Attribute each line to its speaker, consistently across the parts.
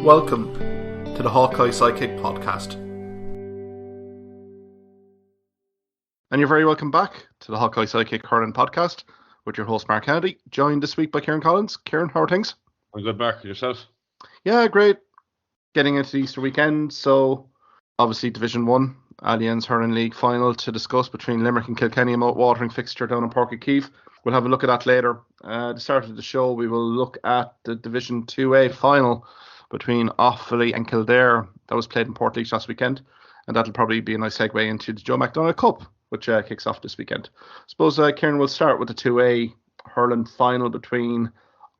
Speaker 1: Welcome to the Hawkeye Sidekick podcast. And you're very welcome back to the Hawkeye Sidekick Hurling podcast with your host Mark Kennedy, joined this week by Kieran Collins. Kieran, how are things?
Speaker 2: I'm good, Mark. Yourself?
Speaker 1: Yeah, great. Getting into the Easter weekend, so obviously Division 1, Allianz Hurling League final to discuss between Limerick and Kilkenny, a mouth-watering fixture down in Páirc Uí Chaoimh. We'll have a look at that later. At the start of the show, we will look at the Division 2A final between Offaly and Kildare. That was played in Portlaoise last weekend, and that'll probably be a nice segue into the Joe McDonagh Cup, which kicks off this weekend. I suppose, Kieran, we'll start with the 2A hurling final between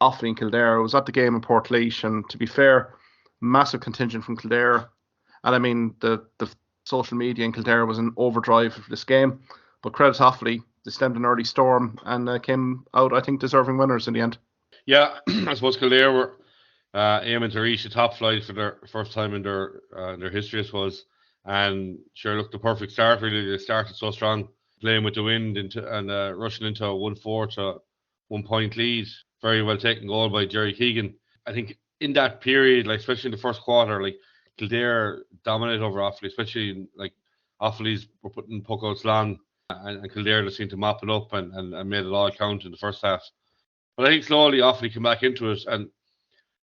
Speaker 1: Offaly and Kildare. I was at the game in Portlaoise, and to be fair, massive contingent from Kildare. And I mean, the social media in Kildare was in overdrive for this game. But credit to Offaly, they stemmed an early storm and came out, I think, deserving winners in the end.
Speaker 2: Yeah, I suppose Kildare were aiming to reach the top flight for their first time in their history, I suppose. And sure, looked the perfect start, really. They started so strong, playing with the wind and rushing into a 1-4 to 1 point lead. Very well taken goal by Jerry Keegan. I think in that period, like especially in the first quarter, like Kildare dominated over Offaly, especially like Offaly's were putting puckouts long, and Kildare just seemed to mop it up and made it all count in the first half. But I think slowly Offaly came back into it, and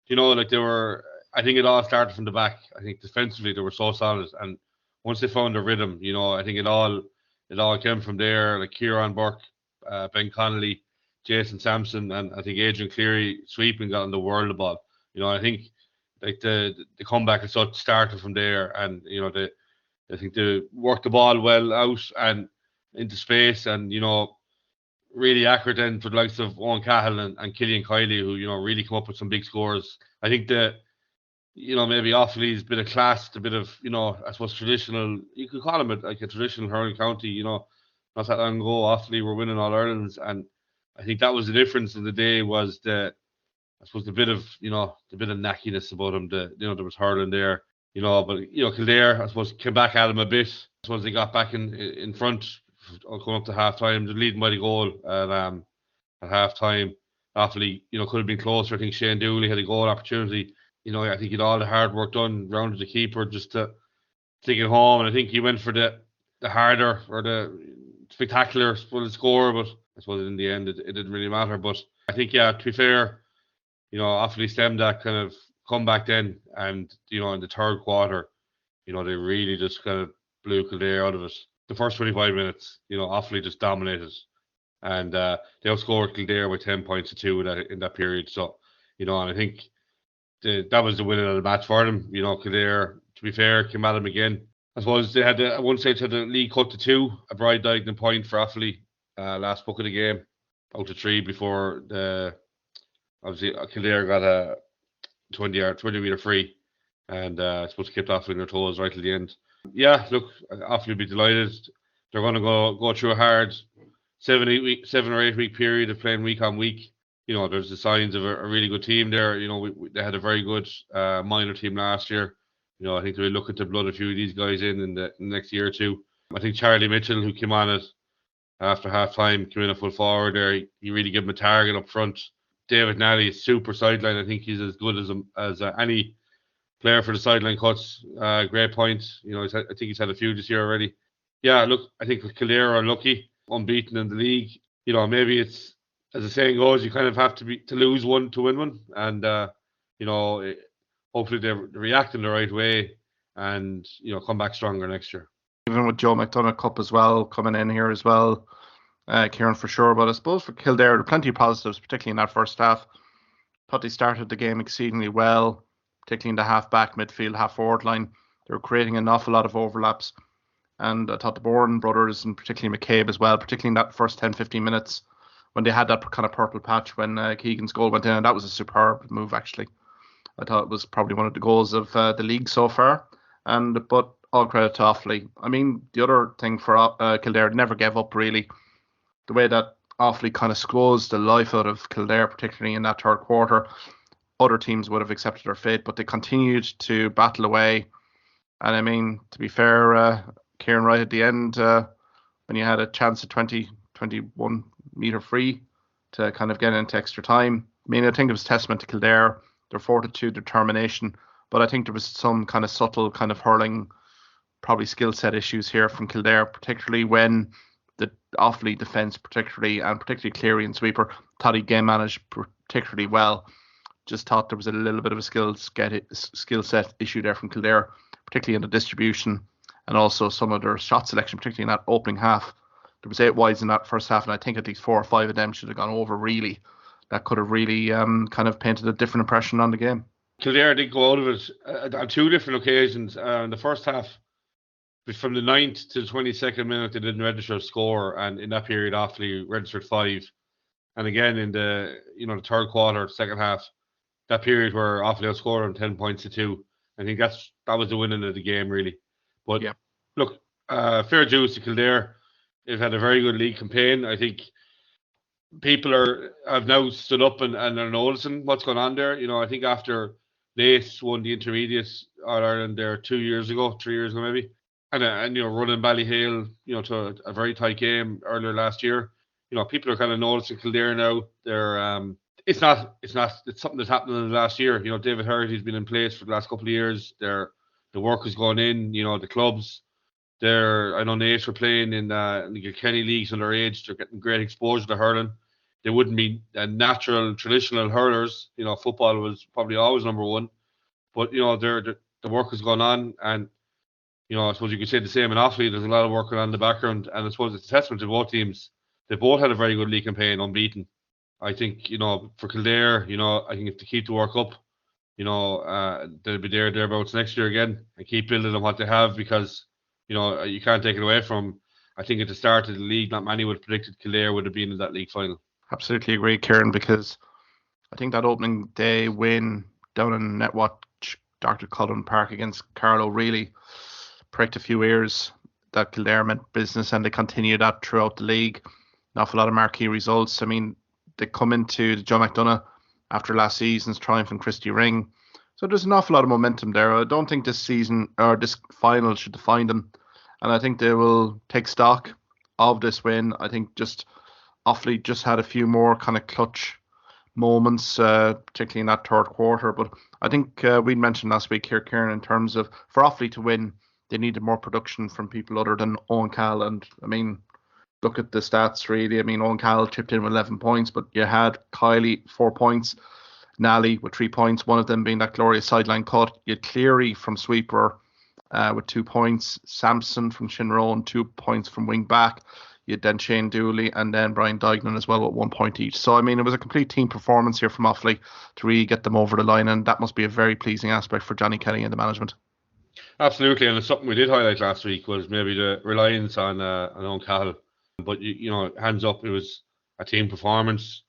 Speaker 2: like they were. I think it all started from the back. I think defensively they were so solid, and once they found their rhythm, I think it all came from there. Like Kieran Burke, Ben Connolly, Jason Sampson, and I think Adrian Cleary sweeping got on the world of ball. I think like the comeback is sort of started from there, and I think they worked the ball well out and into space, and really accurate then for the likes of Owen Cahill and Killian Kiley, who really come up with some big scores. I think that maybe Offaly's bit of class, a bit of I suppose traditional. You could call them like a traditional hurling county. Not that long ago, Offaly were winning All Irelands, and I think that was the difference in the day, was the bit of knackiness about them. There was hurling there, but Kildare, I suppose, came back at them a bit. I suppose they got back in front, going up to half time. They're leading by the goal at half time. Offaly, could have been closer. I think Shane Dooley had a goal opportunity. I think he had all the hard work done, rounded the keeper just to take it home. And I think he went for the harder or the spectacular score, but I suppose in the end it didn't really matter. But I think, to be fair, Offaly stemmed that kind of comeback then, and in the third quarter, they really just kind of blew Kildare out of it. The first 25 minutes, Offaly just dominated, and they outscored Kildare by 10 points to 2 in that period. So, and I think that was the winning of the match for them. Kildare, to be fair, came at them again. I suppose they had at one stage had the lead cut to 2, a Bride Diagon point for Offaly, last puck of the game, out to 3 before obviously Kildare got a 20-meter free, and I suppose kept Offaly in their toes right till the end. Yeah, look, Offaly will be delighted. They're going to go through a hard 7 or 8 week period of playing week on week. There's the signs of a really good team there. They had a very good minor team last year. I think they'll be looking to blood a few of these guys in the next year or two. I think Charlie Mitchell, who came on it after half time, came in a full forward there. He really gave him a target up front. David Nally is super sideline. I think he's as good as any player for the sideline cuts. Great point. I think he's had a few this year already. Yeah, look, I think Kildare are lucky, unbeaten in the league. Maybe it's, as the saying goes, you kind of have to lose one to win one, and hopefully they react in the right way and come back stronger next year.
Speaker 1: Even with Joe McDonagh Cup as well coming in here as well, Kieran, for sure. But I suppose for Kildare, there are plenty of positives, particularly in that first half. Thought they started the game exceedingly well, particularly in the half-back, midfield, half-forward line. They were creating an awful lot of overlaps. And I thought the Bourne brothers, and particularly McCabe as well, particularly in that first 10-15 minutes, when they had that kind of purple patch when Keegan's goal went in, and that was a superb move, actually. I thought it was probably one of the goals of the league so far. But all credit to Offaly. I mean, the other thing for Kildare, they never gave up, really. The way that Offaly kind of squeezed the life out of Kildare, particularly in that third quarter, other teams would have accepted their fate, but they continued to battle away. And I mean, to be fair, Kieran, right at the end, when you had a chance at 21 metre free to kind of get into extra time. I mean, I think it was testament to Kildare, their fortitude, determination, But I think there was some kind of subtle kind of hurling, probably skill set issues here from Kildare, particularly when the Offaly defence, particularly Cleary and Sweeper, thought he game managed particularly well. Just thought there was a little bit of a skill set issue there from Kildare, particularly in the distribution and also some of their shot selection, particularly in that opening half. There was 8 wides in that first half, and I think at least 4 or 5 of them should have gone over, really. That could have really kind of painted a different impression on the game.
Speaker 2: Kildare did go out of it on 2 different occasions. In the first half, from the 9th to the 22nd minute, they didn't register a score, and in that period, Offaly registered 5. And again, in the the third quarter, second half, that period where Offaly outscored them 10 points to 2. I think that was the winning of the game, really. But look, fair dues to Kildare. They've had a very good league campaign. I think people have now stood up and are noticing what's going on there. I think after Lace won the Intermediate All-Ireland there 3 years ago maybe, and running Ballyhale, to a very tight game earlier last year. People are kind of noticing Kildare now. They're it's something that's happened in the last year. David Herty's been in place for the last couple of years. The work is going in. The clubs. I know Naas were playing in the Kilkenny leagues underage. They're getting great exposure to hurling. They wouldn't be natural, traditional hurlers. Football was probably always number one. But, the work has gone on. And, I suppose you could say the same in Offaly. There's a lot of work going on in the background. And I suppose it's a testament to both teams. They both had a very good league campaign, unbeaten. I think, for Kildare, I think if they keep the work up, they'll be thereabouts next year again and keep building on what they have, because you can't take it away from. I think at the start of the league, not many would have predicted Kildare would have been in that league final.
Speaker 1: Absolutely agree, Kieran, because I think that opening day win down in Netwatch, Dr. Cullen Park against Carlow really pricked a few ears that Kildare meant business, and they continue that throughout the league. An awful lot of marquee results. I mean, they come into the Joe McDonagh after last season's triumph in Christy Ring. So there's an awful lot of momentum there. I don't think this season or this final should define them. And I think they will take stock of this win. I think just Offaly just had a few more kind of clutch moments, particularly in that third quarter. But I think we mentioned last week here, Kieran, in terms of for Offaly to win, they needed more production from people other than Owen Cal. And I mean, look at the stats, really. I mean, Owen Cal chipped in with 11 points, but you had Kiley, 4 points, Nally with 3 points, one of them being that glorious sideline cut. You had Cleary from Sweeper with 2 points, Sampson from Shinrone, 2 points from wing back. You had then Shane Dooley and then Brian Dignan as well with 1 point each. So, I mean, it was a complete team performance here from Offaly to really get them over the line, and that must be a very pleasing aspect for Johnny Kelly and the management.
Speaker 2: Absolutely, and it's something we did highlight last week was maybe the reliance on Owen Cal. But, hands up, it was a team performance.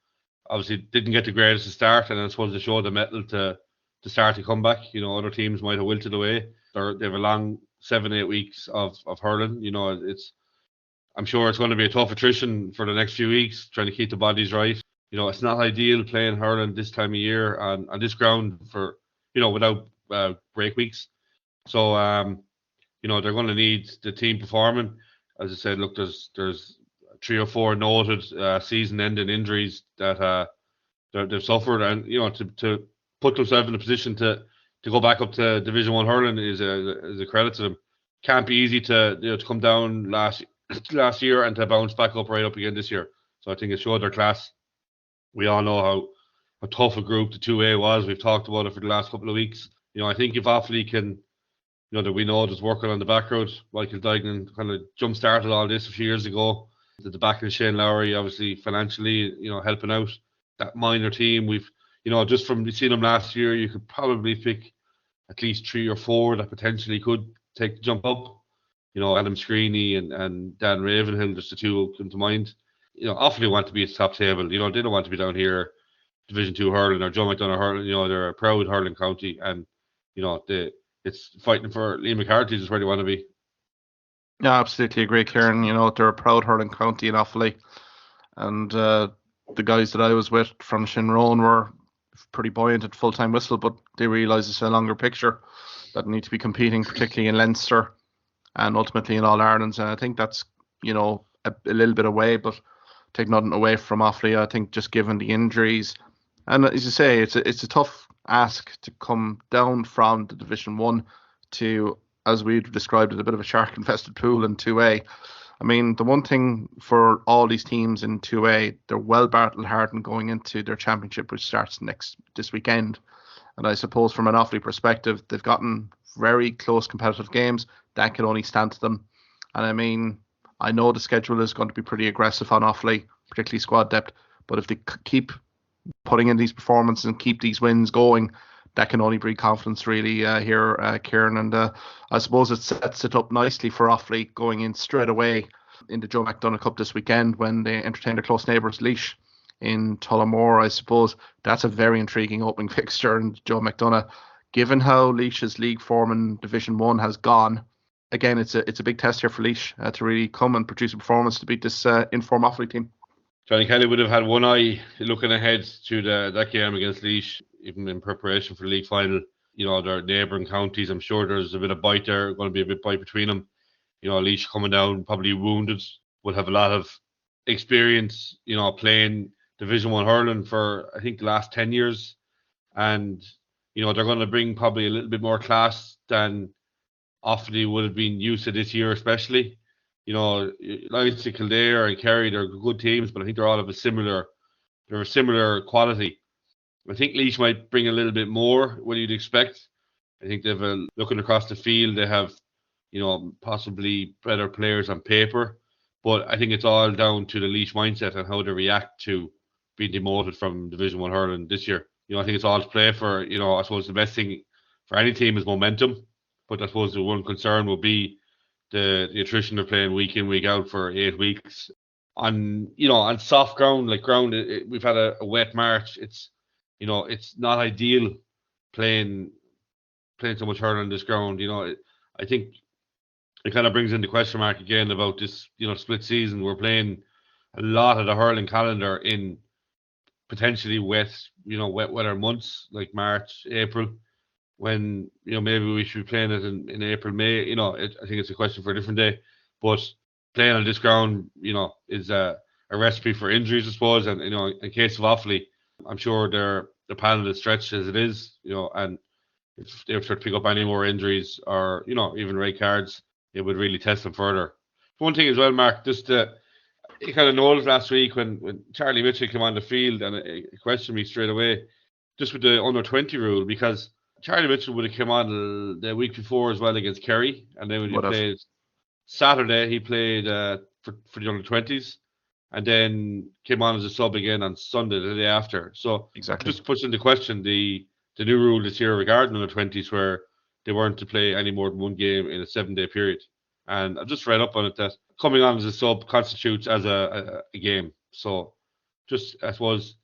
Speaker 2: Obviously, didn't get the greatest to start, and I suppose they showed the mettle to start to come back. Other teams might have wilted away. They have a long 7-8 weeks of hurling. I'm sure it's going to be a tough attrition for the next few weeks, trying to keep the bodies right. It's not ideal playing hurling this time of year on this ground for, without break weeks. So, they're going to need the team performing. As I said, look, there's 3 or 4 noted season-ending injuries that they've suffered, and to put themselves in a position to go back up to Division 1 hurling is a credit to them. Can't be easy to come down last year and to bounce back up right up again this year. So I think it showed their class. We all know how tough a group the 2A was. We've talked about it for the last couple of weeks. I think if Offaly can, that we know there's working on the back road. Michael Dignan kind of jump-started all this a few years ago. The back of Shane Lowry, obviously financially, helping out that minor team. We've, just from seeing them last year, you could probably pick at least 3 or 4 that potentially could take the jump up. Adam Screeney and Dan Ravenhill, just the 2 come to mind. Offaly want to be at the top table. They don't want to be down here, Division 2 hurling or Joe McDonagh hurling. They're a proud hurling county, and it's fighting for Liam McCarthy's is where they want to be.
Speaker 1: Yeah, absolutely agree, Kieran. They're a proud hurling county in Offaly, and the guys that I was with from Shinrone were pretty buoyant at full-time whistle, but they realise it's a longer picture that need to be competing, particularly in Leinster and ultimately in All-Ireland. And I think that's, a little bit away, but take nothing away from Offaly. I think just given the injuries, and as you say, it's a tough ask to come down from the Division 1 to, as we described it, a bit of a shark-infested pool in 2A. I mean, the one thing for all these teams in 2A, they're well battle-hardened going into their championship, which starts this weekend. And I suppose from an Offaly perspective, they've gotten very close competitive games. That can only stand to them. And I mean, I know the schedule is going to be pretty aggressive on Offaly, particularly squad depth. But if they keep putting in these performances and keep these wins going, that can only breed confidence really here, Kieran. And I suppose it sets it up nicely for Offaly going in straight away in the Joe McDonagh Cup this weekend when they entertain their close neighbours Laois in Tullamore. I suppose that's a very intriguing opening fixture. And Joe McDonagh, given how Laois's league form in Division 1 has gone, again, it's a big test here for Laois to really come and produce a performance to beat this in-form Offaly team.
Speaker 2: Johnny Kelly would have had one eye looking ahead to that game against Laois, even in preparation for the league final. You know, their neighbouring counties, I'm sure there's a bit of bite there, going to be a bit bite between them. You know, Laois coming down, probably wounded, would have a lot of experience, you know, playing Division 1 hurling for, I think, the last 10 years. And, you know, they're going to bring probably a little bit more class than Offaly would have been used to this year, especially. You know, like Kildare and Kerry, they're good teams, but I think they're all of a similar quality. I think Laois might bring a little bit more. What you'd expect. I think they've looking across the field, they have, you know, possibly better players on paper, but I think it's all down to the Laois mindset and how they react to being demoted from Division 1 hurling this year. You know, I think it's all to play for. You know, I suppose the best thing for any team is momentum, but I suppose the one concern will be the attrition they're playing week in, week out for 8 weeks on, you know, on soft ground, like ground. We've had a wet March. It's, you know, it's not ideal playing so much hurling on this ground. You know, I think it kind of brings in the question mark again about this, you know, split season. We're playing a lot of the hurling calendar in potentially wetter months like March, April, when, you know, maybe we should be playing it in April, May. You know, I think it's a question for a different day. But playing on this ground, you know, is a recipe for injuries, I suppose. And, you know, in case of Offaly, I'm sure their panel is stretched as it is, you know, and if they were to pick up any more injuries or, you know, even red cards, it would really test them further. One thing as well, Mark, just you kind of noticed last week when Charlie Mitchell came on the field, and it questioned me straight away, just with the under 20 rule, because Charlie Mitchell would have come on the week before as well against Kerry, and then when he played Saturday, he played for the under 20s, and then came on as a sub again on Sunday, the day after. So exactly, just puts into question the new rule this year regarding under 20s, where they weren't to play any more than one game in a 7-day period. And I've just read up on it that coming on as a sub constitutes as a game. So just, I suppose,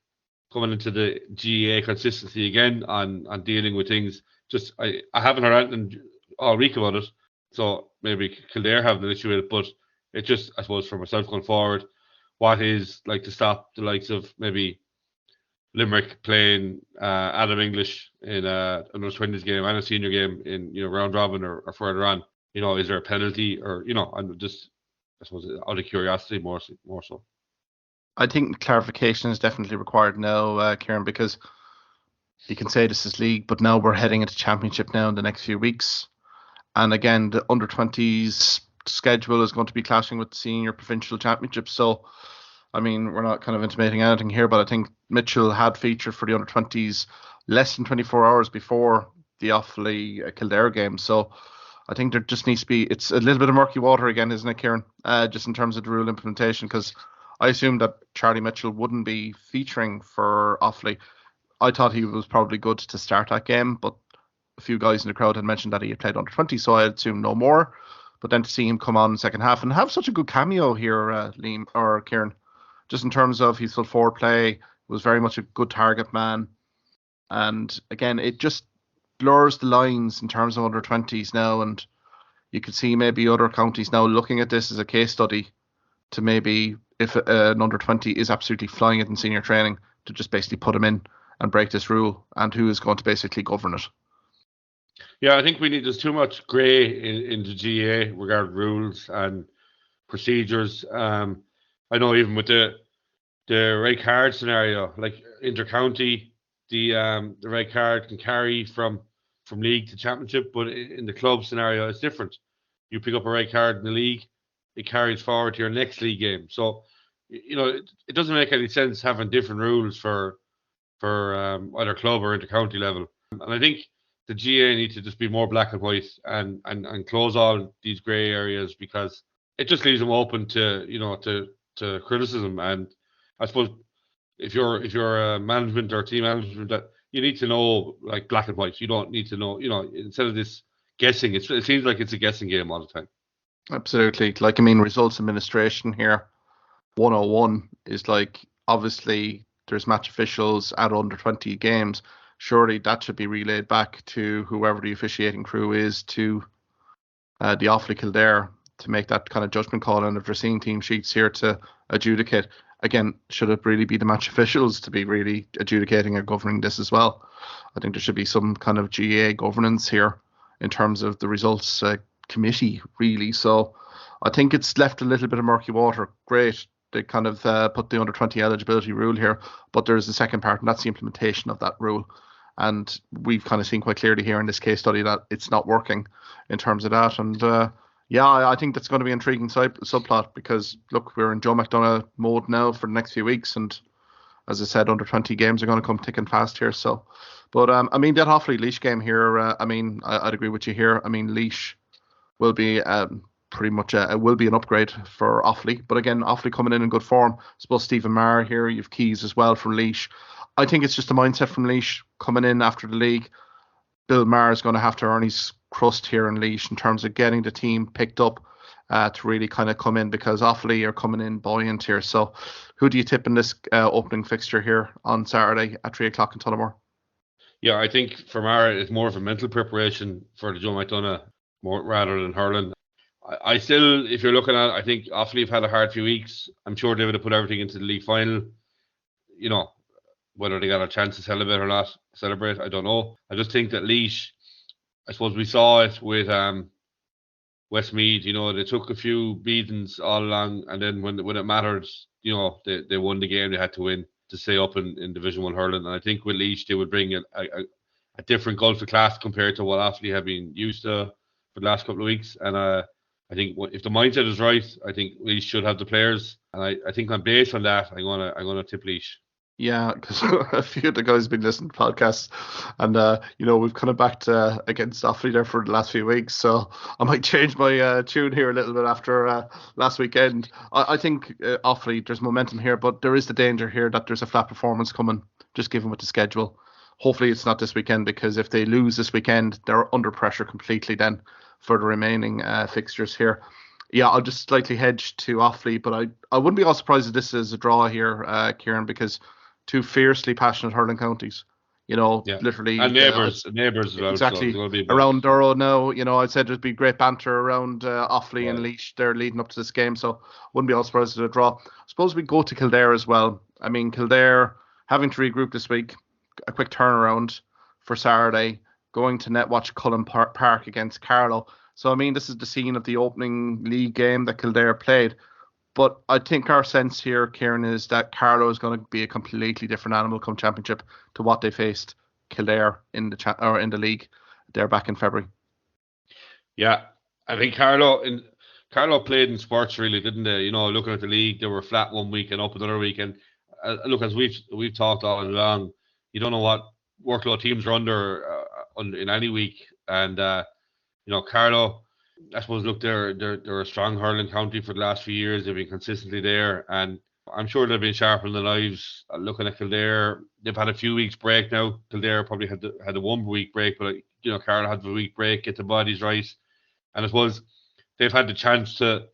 Speaker 2: coming into the GAA consistency again on dealing with things. Just I haven't heard anything all week about it, so maybe Kildare have an issue with it, but it just, I suppose, for myself going forward, what is like to stop the likes of maybe Limerick playing Adam English in another 20s game and a senior game in, you know, round robin or further on. You know, is there a penalty, or, you know, I'm just, I suppose, out of curiosity more so.
Speaker 1: I think clarification is definitely required now, Kieran, because you can say this is league, but now we're heading into championship now in the next few weeks. And again, the under 20s schedule is going to be clashing with the senior provincial championship. So, I mean, we're not kind of intimating anything here, but I think Mitchell had featured for the under 20s less than 24 hours before the Offaly Kildare game. So I think there just needs to be, it's a little bit of murky water again, isn't it, Kieran? Just in terms of the rule implementation, because I assumed that Charlie Mitchell wouldn't be featuring for Offaly. I thought he was probably good to start that game, but a few guys in the crowd had mentioned that he had played under 20, so I assumed no more. But then to see him come on in the second half and have such a good cameo here, Liam or Kieran, just in terms of his full forward play, was very much a good target man. And again, it just blurs the lines in terms of under 20s now, and you could see maybe other counties now looking at this as a case study to maybe, if an under 20 is absolutely flying it in senior training, to just basically put him in and break this rule, and who is going to basically govern it.
Speaker 2: Yeah, I think there's too much grey in the GAA regarding rules and procedures. I know even with the red card scenario, like inter-county, the red card can carry from league to championship, but in the club scenario, it's different. You pick up a red card in the league, it carries forward to your next league game. So, it doesn't make any sense having different rules for either club or inter-county level. And I think the GA need to just be more black and white and close all these grey areas, because it just leaves them open to to criticism. And I suppose if you're a management or team management, that you need to know like black and white. You don't need to know, instead of this guessing. It seems like it's a guessing game all the time.
Speaker 1: Absolutely. Like, I mean, results administration here, 101 is like, obviously there's match officials at under 20 games. Surely that should be relayed back to whoever the officiating crew is, to the Offaly Kildare, to make that kind of judgment call. And if they're seeing team sheets here to adjudicate, again, should it really be the match officials to be really adjudicating or governing this as well? I think there should be some kind of GA governance here in terms of the results committee, really. So I think it's left a little bit of murky water. Great, they kind of put the under 20 eligibility rule here, but there's a second part, and that's the implementation of that rule. And we've kind of seen quite clearly here in this case study that it's not working in terms of that. And I think that's going to be an intriguing subplot, because look, we're in Joe McDonagh mode now for the next few weeks, and as I said, under 20 games are going to come thick and fast here. So, but I mean, that Offaly Laois game here, I'd agree with you here. I mean, Laois will be pretty much will be an upgrade for Offaly. But again, Offaly coming in good form. I suppose Stephen Maher here, you've Keys as well from Laois. I think it's just a mindset from Laois coming in after the league. Bill Maher is going to have to earn his crust here in Laois in terms of getting the team picked up to really kind of come in, because Offaly are coming in buoyant here. So who do you tip in this opening fixture here on Saturday at 3 o'clock in Tullamore?
Speaker 2: Yeah, I think for Maher it's more of a mental preparation for the Joe McDonagh more rather than hurling. I still, if you're looking at it, I think Offaly have had a hard few weeks. I'm sure they would have put everything into the league final. Whether they got a chance to celebrate, I don't know. I just think that Laois, I suppose we saw it with Westmeath. They took a few beatings all along, and then when it mattered, they won the game. They had to win to stay up in Division 1 hurling. And I think with Laois, they would bring a different gulf of class compared to what Offaly have been used to for the last couple of weeks. And I think if the mindset is right, I think Laois should have the players. And I think based on that, I'm gonna tip Laois.
Speaker 1: Yeah, because a few of the guys have been listening to podcasts, and we've kind of backed against Offaly there for the last few weeks, so I might change my tune here a little bit after last weekend. I think Offaly, there's momentum here, but there is the danger here that there's a flat performance coming, just given with the schedule. Hopefully it's not this weekend, because if they lose this weekend, they're under pressure completely then for the remaining fixtures here. Yeah, I'll just slightly hedge to Offaly, but I wouldn't be all surprised if this is a draw here, Kieran, because two fiercely passionate hurling counties, literally.
Speaker 2: And neighbours as well.
Speaker 1: Exactly.
Speaker 2: So
Speaker 1: around Durrow now, I'd said there'd be great banter around Offaly and Laois. They're leading up to this game, so wouldn't be all surprised at a draw. I suppose we go to Kildare as well. I mean, Kildare having to regroup this week, a quick turnaround for Saturday, going to Netwatch Cullen Park against Carlow. So, I mean, this is the scene of the opening league game that Kildare played. But I think our sense here, Kieran, is that Carlow is going to be a completely different animal come championship to what they faced Kildare in the league. They're back in February.
Speaker 2: Yeah, I think Carlow played in sports, really, didn't they? Looking at the league, they were flat one week and up another week. And look, as we've talked all along, you don't know what workload teams are under in any week. And Carlow, I suppose, look, they're a strong hurling county for the last few years. They've been consistently there, and I'm sure they've been sharpening the knives. Looking at Kildare, they've had a few weeks break now. Kildare probably had a 1 week break, but Carlow had the week break, get the bodies right, and I suppose they've had the chance to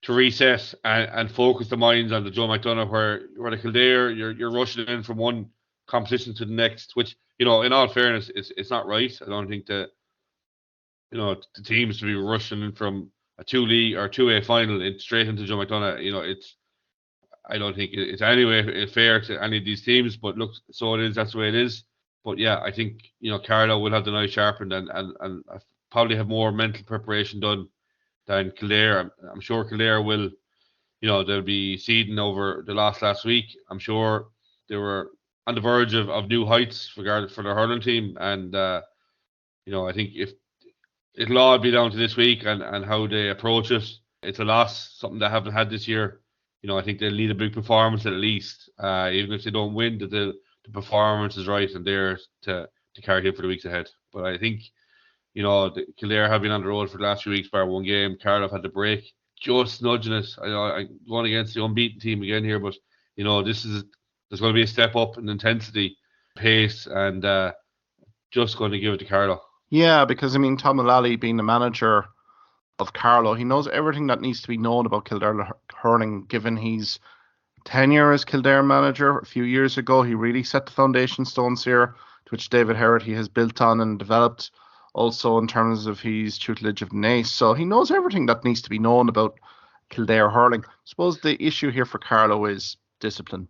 Speaker 2: reset and focus the minds on the Joe McDonagh, where the Kildare, you're rushing in from one competition to the next, which in all fairness, it's not right. I don't think that. The teams to be rushing from a 2 or 2A final straight into Joe McDonagh. I don't think it's anyway fair to any of these teams, but look, so it is, that's the way it is. But yeah, I think, Carlow will have the knife sharpened and probably have more mental preparation done than Kildare. I'm sure Kildare will, they'll be seeding over the last week. I'm sure they were on the verge of new heights for their hurling team. And, I think if it'll all be down to this week and how they approach it. It's a loss, something they haven't had this year. I think they'll need a big performance at least. Even if they don't win, that the performance is right and there to carry him for the weeks ahead. But I think, the Kildare have been on the road for the last few weeks, bar one game. Cardiff had the break, just nudging it. I'm going against the unbeaten team again here, but there's going to be a step up in intensity, pace, and just going to give it to Carlo.
Speaker 1: Yeah, because Tom Mullally being the manager of Carlo, he knows everything that needs to be known about Kildare hurling, given his tenure as Kildare manager a few years ago. He really set the foundation stones here, to which David Herity has built on and developed, also in terms of his tutelage of Nace. So he knows everything that needs to be known about Kildare hurling. I suppose the issue here for Carlo is discipline.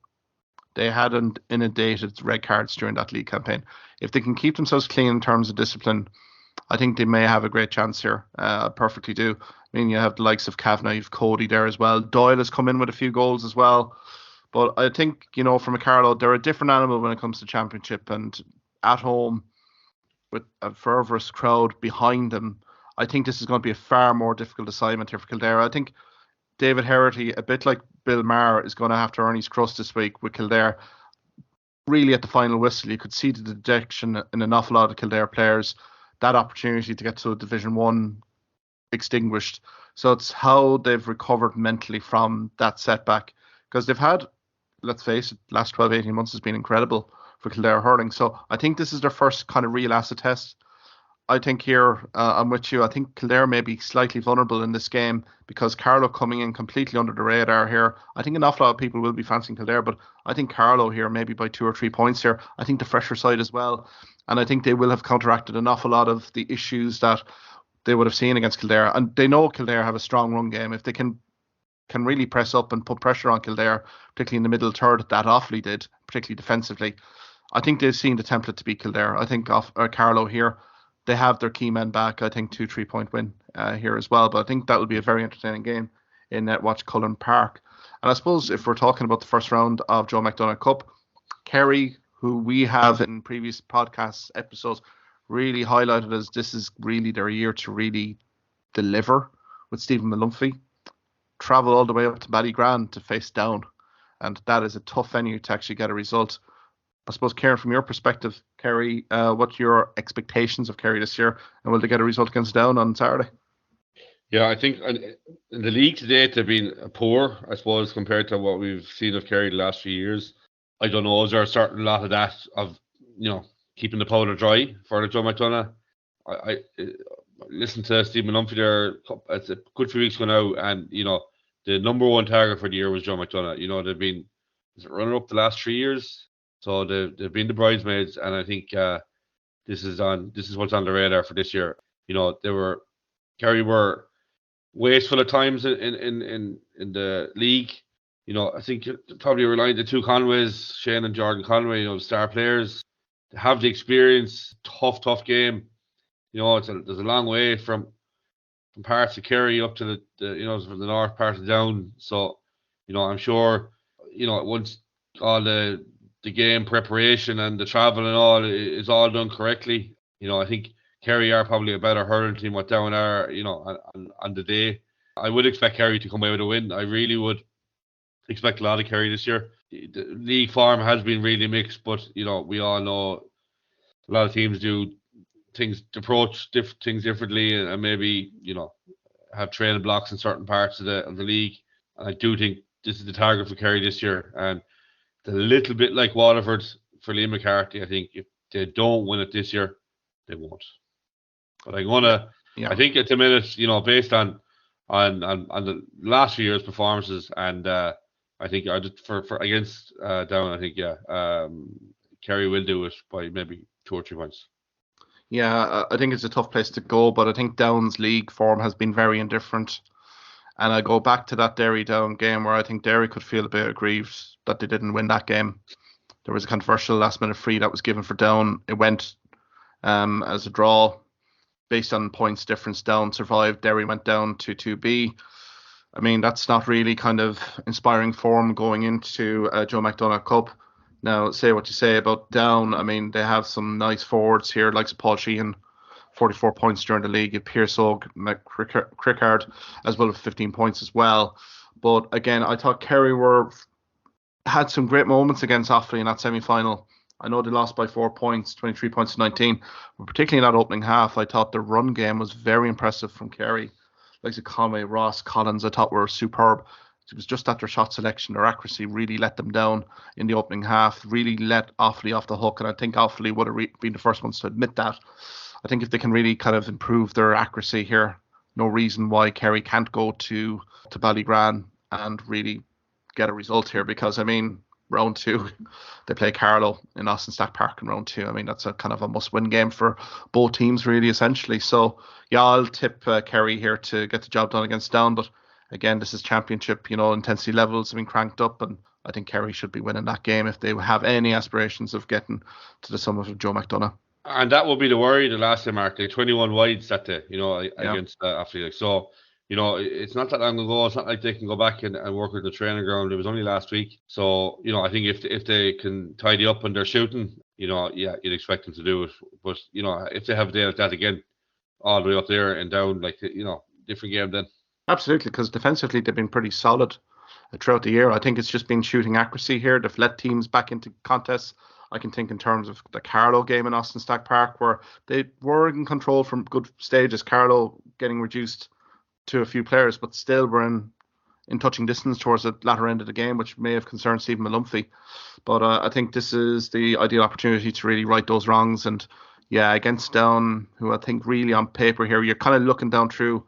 Speaker 1: They had inundated red cards during that league campaign. If they can keep themselves clean in terms of discipline, I think they may have a great chance here. Perfectly do. You have the likes of Kavanagh, you have Cody there as well. Doyle has come in with a few goals as well. But I think, from a Carlo, they're a different animal when it comes to championship, and at home with a fervorous crowd behind them, I think this is going to be a far more difficult assignment here for Kildare. I think David Herity, a bit like Bill Maher, is going to have to earn his crust this week with Kildare. Really, at the final whistle, you could see the dejection in an awful lot of Kildare players. That opportunity to get to Division 1 extinguished. So it's how they've recovered mentally from that setback. Because they've had, let's face it, last 12, 18 months has been incredible for Kildare hurling. So I think this is their first kind of real acid test. I think here, I'm with you. I think Kildare may be slightly vulnerable in this game because Carlo coming in completely under the radar here. I think an awful lot of people will be fancying Kildare, but I think Carlo here maybe by 2 or 3 points here. I think the fresher side as well. And I think they will have counteracted an awful lot of the issues that they would have seen against Kildare. And they know Kildare have a strong run game. If they can really press up and put pressure on Kildare, particularly in the middle third, that Offaly did, particularly defensively, I think they've seen the template to beat Kildare. I think Carlo here, they have their key men back. I think 2-3 point win here as well. But I think that will be a very entertaining game in Netwatch Cullen Park. And I suppose if we're talking about the first round of Joe McDonagh Cup, Kerry, who we have in previous podcast episodes really highlighted as this is really their year to really deliver with Stephen Malumphey, travel all the way up to Ballygrand to face Down. And that is a tough venue to actually get a result. I suppose, Kieran, from your perspective, Kerry, what's your expectations of Kerry this year? And will they get a result against Down on Saturday?
Speaker 2: Yeah, I think in the league to date, they've been poor, I suppose, compared to what we've seen of Kerry the last few years. I don't know, is there a certain lot of that, of, keeping the powder dry for the Joe McDonagh? I listened to Stephen Malumphey there, it's a good few weeks ago now, and, the number one target for the year was Joe McDonagh. They've been runner-up the last 3 years. So they've been the bridesmaids, and I think this is what's on the radar for this year. Kerry were wasteful at times in the league. I think probably relying on the two Conways, Shane and Jordan Conway, star players. They have the experience. Tough game. There's a long way from parts of Kerry up to the from the north part of Down. So I'm sure once all the game preparation and the travel and all is all done correctly, I think Kerry are probably a better hurling team what Down are, on the day. I would expect Kerry to come away with a win. I really would expect a lot of Kerry this year. The league form has been really mixed, but we all know a lot of teams do approach things differently, and maybe have training blocks in certain parts of the league. And I do think this is the target for Kerry this year, and a little bit like Waterford for Liam McCarthy. I think if they don't win it this year, they won't. But I think at the minute, based on the last few years' performances, and I think for against Down, I think Kerry will do it by maybe 2 or 3 points.
Speaker 1: Yeah, I think it's a tough place to go, but I think Down's league form has been very indifferent. And I go back to that Derry Down game where I think Derry could feel a bit aggrieved that they didn't win that game. There was a controversial last minute free that was given for Down. It went as a draw based on points difference. Down survived. Derry went down to 2B. I mean, that's not really kind of inspiring form going into Joe McDonagh Cup. Now, say what you say about Down. I mean, they have some nice forwards here, like Paul Sheehan, 44 points during the league. Pierce Og, Crickard, as well as 15 points as well. But again, I thought Kerry had some great moments against Offaly in that semi-final. I know they lost by 4 points, 23 points to 19, but particularly in that opening half, I thought the run game was very impressive from Kerry. Like Conway, Ross, Collins, I thought were superb. It was just that their shot selection, their accuracy really let them down in the opening half, really let Offaly off the hook. And I think Offaly would have been the first ones to admit that. I think if they can really kind of improve their accuracy here, no reason why Kerry can't go to Ballygran and really get a result here. Because, I mean, round 2, they play Carlow in Austin Stack Park in round 2. I mean, that's a kind of a must-win game for both teams, really, essentially. So, yeah, I'll tip Kerry here to get the job done against Down. But again, this is championship, intensity levels have been cranked up, and I think Kerry should be winning that game if they have any aspirations of getting to the summit of Joe McDonagh.
Speaker 2: And that will be the worry the last day, Mark. 21 wides that day, against Offaly. So, it's not that long ago. It's not like they can go back and work with the training ground. It was only last week. So, I think if they can tidy up and they're shooting, you'd expect them to do it. But, if they have a day like that again, all the way up there and down, different game then.
Speaker 1: Absolutely, because defensively they've been pretty solid throughout the year. I think it's just been shooting accuracy here. They've let teams back into contests. I can think in terms of the Carlow game in Austin Stack Park, where they were in control from good stages. Carlow getting reduced to a few players, but still were in touching distance towards the latter end of the game, which may have concerned Stephen Malumphey. But I think this is the ideal opportunity to really right those wrongs. And yeah, against Down, who I think really on paper here, you're kind of looking down through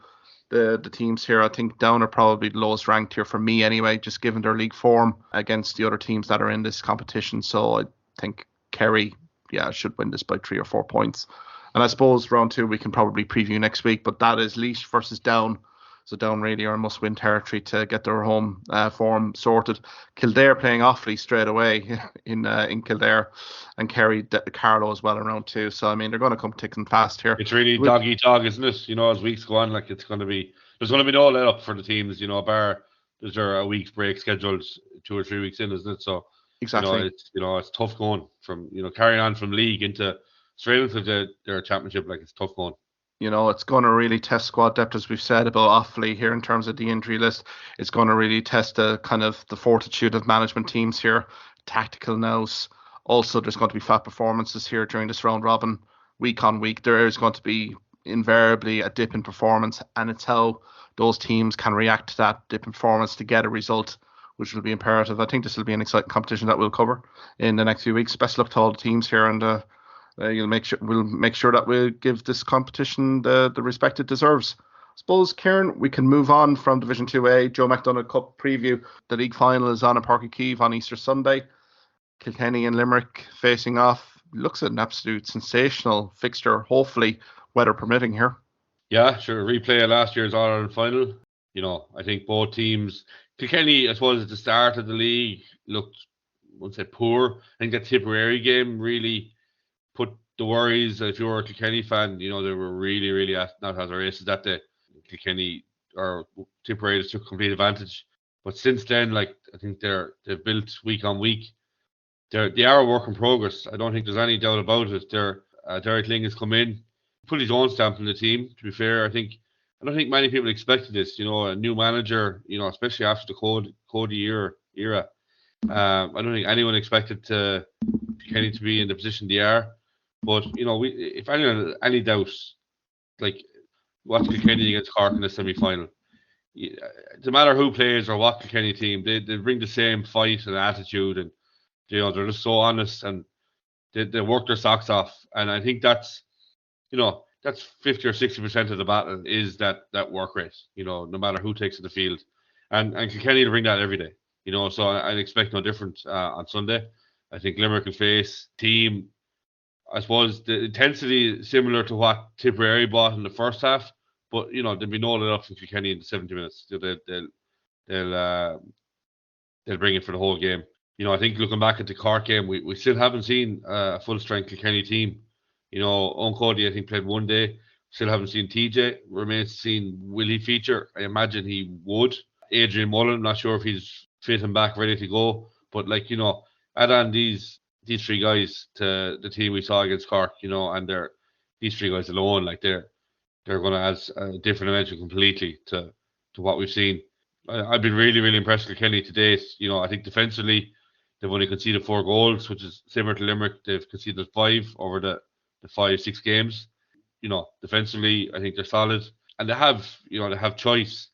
Speaker 1: the teams here. I think Down are probably the lowest ranked here for me anyway, just given their league form against the other teams that are in this competition. So I think Kerry, should win this by 3 or 4 points. And I suppose round 2 we can probably preview next week, but that is Laois versus Down. So Down really are in must-win territory to get their home form sorted. Kildare playing Offaly straight away in Kildare, and Kerry Carlow as well in round 2. So I mean they're going to come thick and fast here.
Speaker 2: It's really dog eat dog, isn't it? As weeks go on, there's going to be no let up for the teams. Bar there's there a week's break scheduled 2 or 3 weeks in, isn't it? So
Speaker 1: exactly,
Speaker 2: it's tough going from carrying on from league into straight into their championship. It's tough going.
Speaker 1: It's going to really test squad depth, as we've said about Offaly here in terms of the injury list. It's going to really test the fortitude of management teams here, tactical nous. Also, there's going to be flat performances here during this round robin, week on week. There is going to be invariably a dip in performance, and it's how those teams can react to that dip in performance to get a result, which will be imperative. I think this will be an exciting competition that we'll cover in the next few weeks. Best luck to all the teams here, and we'll make sure that we'll give this competition the respect it deserves. I suppose, Kieran, we can move on from Division 2A, Joe McDonagh Cup preview. The league final is on in Páirc Uí Chaoimh on Easter Sunday. Kilkenny and Limerick facing off. Looks at an absolute sensational fixture, hopefully weather permitting here.
Speaker 2: Yeah, sure. Replay of last year's All-Ireland final. I think both teams, Kilkenny, I suppose at the start of the league, looked, I wouldn't say poor. I think that Tipperary game really put the worries. If you were a Kilkenny fan, they were really, really not as a races that day. Kilkenny or Tipperary just took complete advantage. But since then, I think they've built week on week. They are a work in progress. I don't think there's any doubt about it. Derek Ling has come in, put his own stamp on the team. To be fair, I don't think many people expected this. A new manager, especially after the Cody era. I don't think anyone expected Kilkenny to be in the position they are. But if anyone has any doubts, watch Kilkenny against Cork in the semi-final. No matter who plays or what Kilkenny team, they bring the same fight and attitude, and they're just so honest, and they work their socks off. And I think that's 50 or 60% of the battle is that work rate. No matter who takes to the field, and Kilkenny will bring that every day. So I'd expect no different on Sunday. I think Limerick will face team. I suppose the intensity is similar to what Tipperary bought in the first half, but there'll be no let up from Kilkenny in the 70 minutes. They'll bring it for the whole game. I think looking back at the Cork game, we still haven't seen a full strength Kilkenny team. Owen Cody, I think, played one day. Still haven't seen TJ. Remains to see, will he feature? I imagine he would. Adrian Mullen, not sure if he's fit and back, ready to go. But add on these three guys to the team we saw against Cork, and these three guys alone, like they're going to add a different dimension completely to what we've seen. I've been really, really impressed with Kenny to date. I think defensively, they've only conceded 4 goals, which is similar to Limerick. They've conceded 5 over the 5-6 games. Defensively, I think they're solid, and they have choice.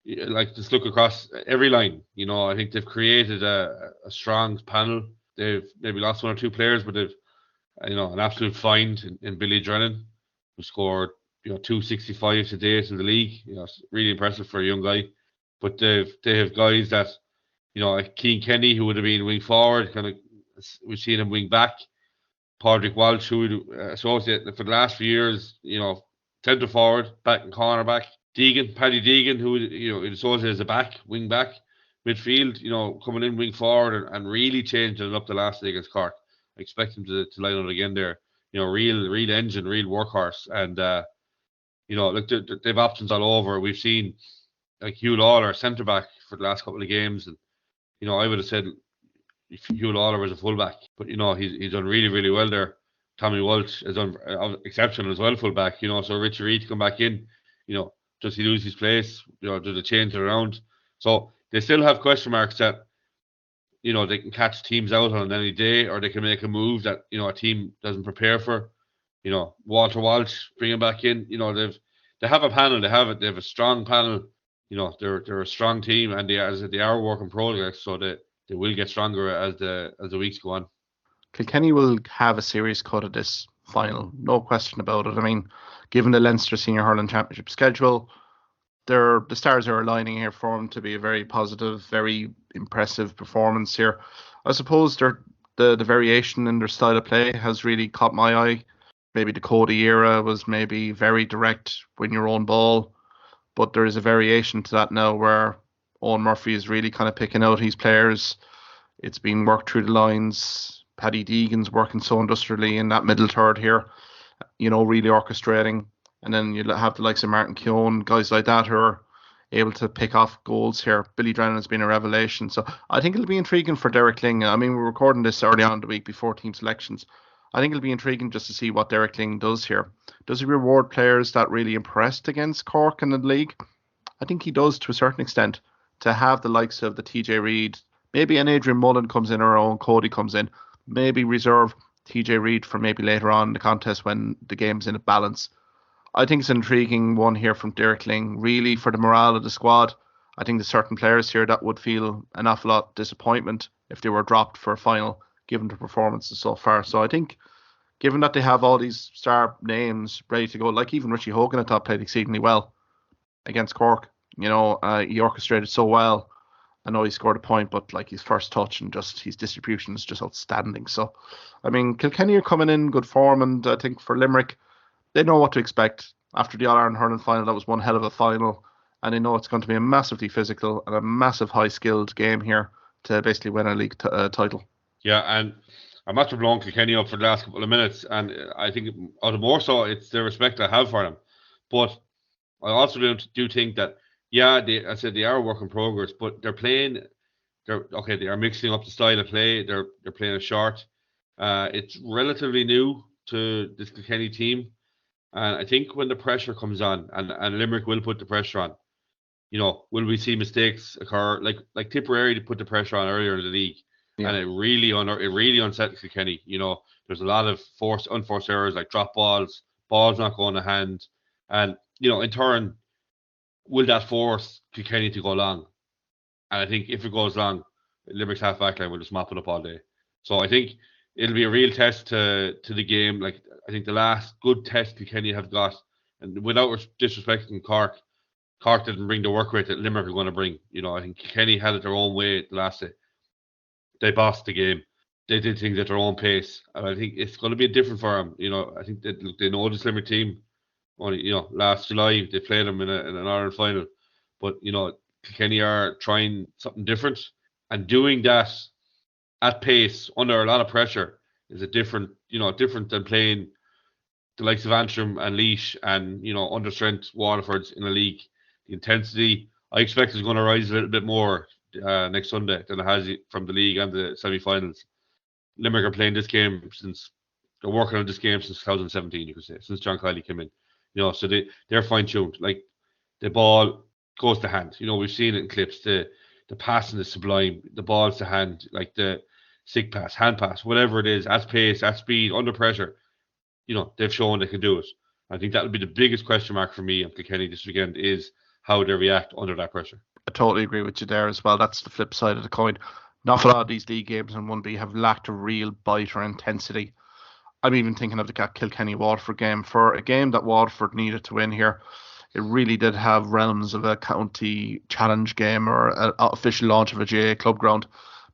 Speaker 2: Like, just look across every line. I think they've created a strong panel. They've maybe lost 1 or 2 players, but they've an absolute find in Billy Drennan, who scored 265 to date in the league. It's really impressive for a young guy. But they have guys that like Kieran Kenny, who would have been wing forward, we've seen him wing back. Padraig Walsh, who would associate for the last few years, centre forward, back and cornerback. Paddy Deegan, who would associate as a back, wing back, midfield, coming in wing forward and really changing it up the last day against Cork. I expect him to line out again there. Real engine, real workhorse, and look, they've options all over. We've seen like Hugh Lawler, centre back for the last couple of games, and I would have said if Hugh Lawler was a fullback, but he's done really, really well there. Tommy Walsh has done exceptional as well, fullback. So Richie Reid to come back in, does he lose his place? Do they change it around? So they still have question marks that they can catch teams out on any day, or they can make a move that a team doesn't prepare for. Walter Walsh, bring him back in. They have a panel. They have a strong panel. They're a strong team, and they are a work in progress. So they will get stronger as the weeks go on.
Speaker 1: Kilkenny will have a serious cut at this final, no question about it. I mean, given the Leinster Senior Hurling Championship schedule, the stars are aligning here for them to be a very positive, very impressive performance here. I suppose the variation in their style of play has really caught my eye. Maybe the Cody era was maybe very direct, win your own ball, but there is a variation to that now where Owen Murphy is really kind of picking out his players. It's been worked through the lines. Paddy Deegan's working so industrially in that middle third here, really orchestrating. And then you have the likes of Martin Keown, guys like that who are able to pick off goals here. Billy Drennan has been a revelation. So I think it'll be intriguing for Derek Ling. I mean, we're recording this early on in the week before team selections. I think it'll be intriguing just to see what Derek Ling does here. Does he reward players that really impressed against Cork in the league? I think he does to a certain extent. To have the likes of the TJ Reid, maybe an Adrian Mullen comes in or our own Cody comes in, maybe reserve TJ Reid for maybe later on in the contest when the game's in a balance. I think it's an intriguing one here from Derek Ling, really for the morale of the squad. I think there's certain players here that would feel an awful lot of disappointment if they were dropped for a final, given the performances so far. So I think, given that they have all these star names ready to go, like even Richie Hogan at top played exceedingly well against Cork. He orchestrated so well. I know he scored a point, but like his first touch and just his distribution is just outstanding. So, I mean, Kilkenny are coming in good form, and I think for Limerick, they know what to expect. After the All-Ireland Hurling final, that was one hell of a final, and they know it's going to be a massively physical and a massive high-skilled game here to basically win a league title.
Speaker 2: Yeah, and I'm after blowing Kilkenny up for the last couple of minutes, and I think out of more so, it's the respect I have for them. But I also do think that, yeah, they are a work in progress, but they are mixing up the style of play. They're playing a short. It's relatively new to this Kilkenny team. And I think when the pressure comes on, and Limerick will put the pressure on, will we see mistakes occur? Like Tipperary put the pressure on earlier in the league, and it really unsettled Kilkenny. There's a lot of unforced errors, like drop balls not going to hand, and in turn, will that force Kilkenny to go long? And I think if it goes long, Limerick's half back line will just mop it up all day. So I think it'll be a real test to the game. Like, I think the last good test Kilkenny have got, and without disrespecting Cork didn't bring the work rate that Limerick are going to bring. I think Kilkenny had it their own way the last day. They bossed the game. They did things at their own pace, and I think it's going to be different for them. I think they know this Limerick team. Only last July they played them in an Ireland final, but Kilkenny are trying something different, and doing that at pace under a lot of pressure is different than playing the likes of Antrim and Laois and understrength Waterfords in a league. The intensity I expect is going to rise a little bit more next Sunday than it has from the league and the semi-finals. Limerick are playing this game they're working on this game since 2017, you could say, since John Kiley came in. So they're fine-tuned. Like, the ball goes to hand. We've seen it in clips. The passing is sublime. The ball's to hand, like the stick pass, hand pass, whatever it is, at pace, at speed, under pressure. They've shown they can do it. I think that would be the biggest question mark for me on Kilkenny this weekend, is how they react under that pressure.
Speaker 1: I totally agree with you there as well. That's the flip side of the coin. An awful lot of these league games in 1B have lacked a real bite or intensity. I'm even thinking of the Kilkenny-Waterford game. For a game that Waterford needed to win here, it really did have realms of a county challenge game or an official launch of a GAA club ground.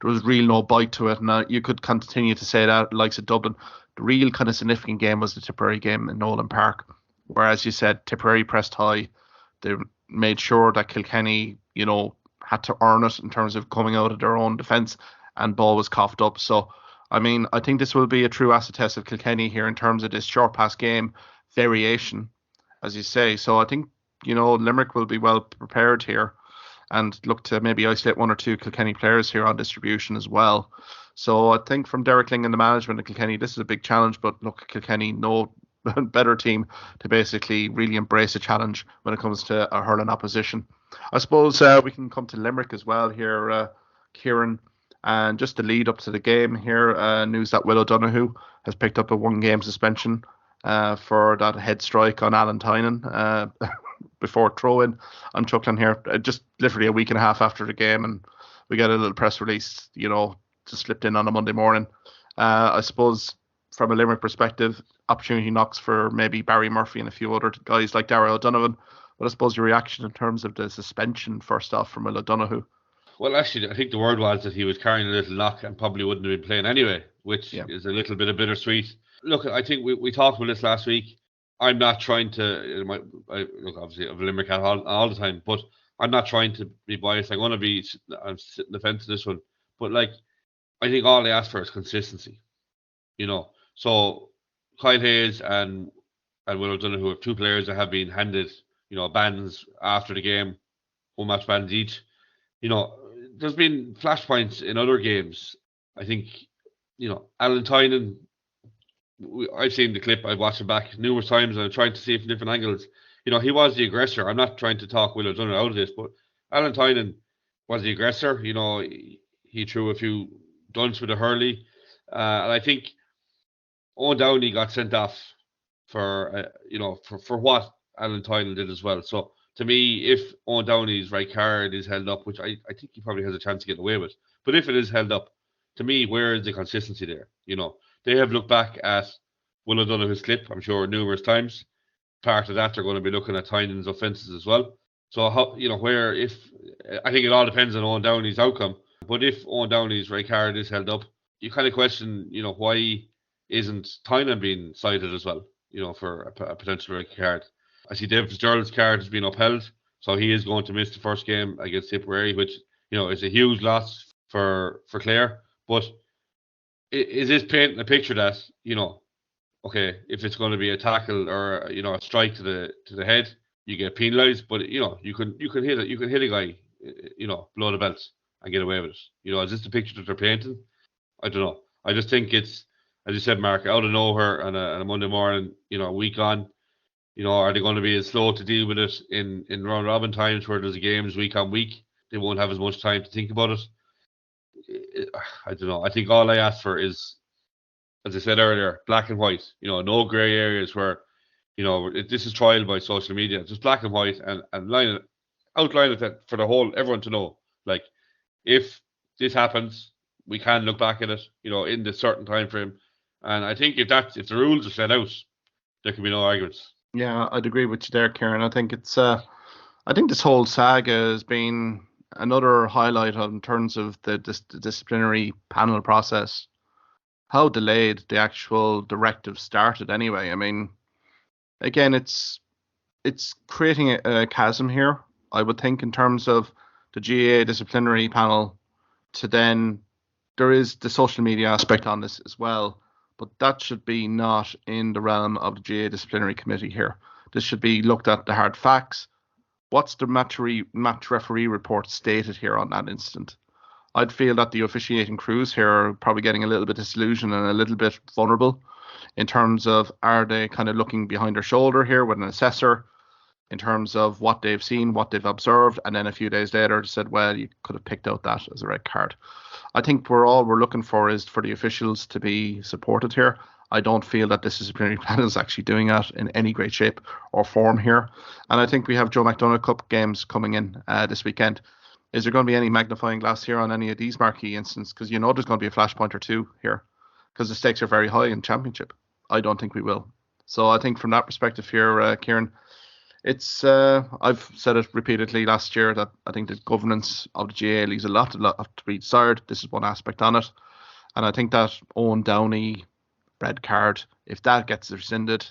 Speaker 1: There was real no bite to it. Now, you could continue to say that, likes of Dublin. The real kind of significant game was the Tipperary game in Nolan Park, where, as you said, Tipperary pressed high. They made sure that Kilkenny, had to earn it in terms of coming out of their own defence, and ball was coughed up. So, I think this will be a true acid test of Kilkenny here in terms of this short pass game variation, as you say. So I think, Limerick will be well prepared here and look to maybe isolate one or two Kilkenny players here on distribution as well. So I think from Derek Ling and the management of Kilkenny, this is a big challenge, but look, Kilkenny, no better team to basically really embrace a challenge when it comes to a hurling opposition. I suppose we can come to Limerick as well here, Kieran. And just to lead up to the game here, news that Will O'Donoghue has picked up a 1-game suspension for that head strike on Alan Tynan before throw-in. I'm chuckling here, just literally a week and a half after the game, and we got a little press release, just slipped in on a Monday morning. I suppose from a Limerick perspective, opportunity knocks for maybe Barry Murphy and a few other guys like Darragh O'Donovan. But I suppose your reaction in terms of the suspension first off from Will O'Donoghue.
Speaker 2: Well, actually, I think the word was that he was carrying a little knock and probably wouldn't have been playing anyway, which is a little bit of bittersweet. Look, I think we talked about this last week. I'm not trying to, look, obviously, I'm a Limerick hat all the time, but I'm not trying to be biased. I'm sitting the fence to this one. But, I think all they ask for is consistency, So, Kyle Hayes and Will O'Donoghue are two players that have been handed, bans after the game, 1 match bans each. There's been flashpoints in other games. I think, Alan Tynan, I've seen the clip, I've watched it back numerous times, and I'm trying to see it from different angles. He was the aggressor. I'm not trying to talk Will O'Donoghue out of this, but Alan Tynan was the aggressor. He threw a few dunts with a hurley. And I think Owen Downey got sent off for what Alan Tynan did as well. So, to me, if Owen Downey's right card is held up, which I think he probably has a chance to get away with, but if it is held up, to me, where is the consistency there? They have looked back at Will O'Donoghue's clip, I'm sure, numerous times. Part of that, they're going to be looking at Tynan's offences as well. So, I think it all depends on Owen Downey's outcome. But if Owen Downey's right card is held up, you kind of question, why isn't Tynan being cited as well, for a potential right card. I see David Fitzgerald's card has been upheld, so he is going to miss the first game against Tipperary, which, is a huge loss for Clare. But is this painting a picture that, okay, if it's going to be a tackle or, a strike to the head, you get penalised, but, you can hit a guy, below the belt and get away with it. Is this the picture that they're painting? I don't know. I just think it's, as you said, Mark, out of nowhere on a Monday morning, a week on. Are they going to be as slow to deal with it in round robin times where there's games week on week? They won't have as much time to think about it. I don't know. I think all I ask for is, as I said earlier, black and white. No grey areas where, this is trial by social media. Just black and white and outline it for the whole, everyone to know. Like, if this happens, we can look back at it, in the certain time frame. And I think if the rules are set out, there can be no arguments.
Speaker 1: Yeah, I'd agree with you there, Kieran. I think it's I think this whole saga has been another highlight in terms of the disciplinary panel process. How delayed the actual directive started anyway. I mean, again, it's creating a chasm here, I would think, in terms of the GAA disciplinary panel to then there is the social media aspect on this as well. But that should be not in the realm of the GAA disciplinary committee here. This should be looked at the hard facts. what's the match referee report stated here on that incident? I'd feel that the officiating crews here are probably getting a little bit disillusioned and a little bit vulnerable in terms of, are they kind of looking behind their shoulder here with an assessor in terms of what they've seen, what they've observed, and then a few days later said, well, you could have picked out that as a red card. I think all we're looking for is for the officials to be supported here. I don't feel that this disciplinary panel is actually doing that in any great shape or form here. And I think we have Joe McDonagh Cup games coming in this weekend. Is there going to be any magnifying glass here on any of these marquee instances? Because you know there's going to be a flashpoint or two here because the stakes are very high in Championship. I don't think we will. So I think from that perspective here, Kieran, it's I've said it repeatedly last year that I think the governance of the GAA leaves a lot to be desired. This is one aspect on it. And I think that Owen Downey red card, if that gets rescinded,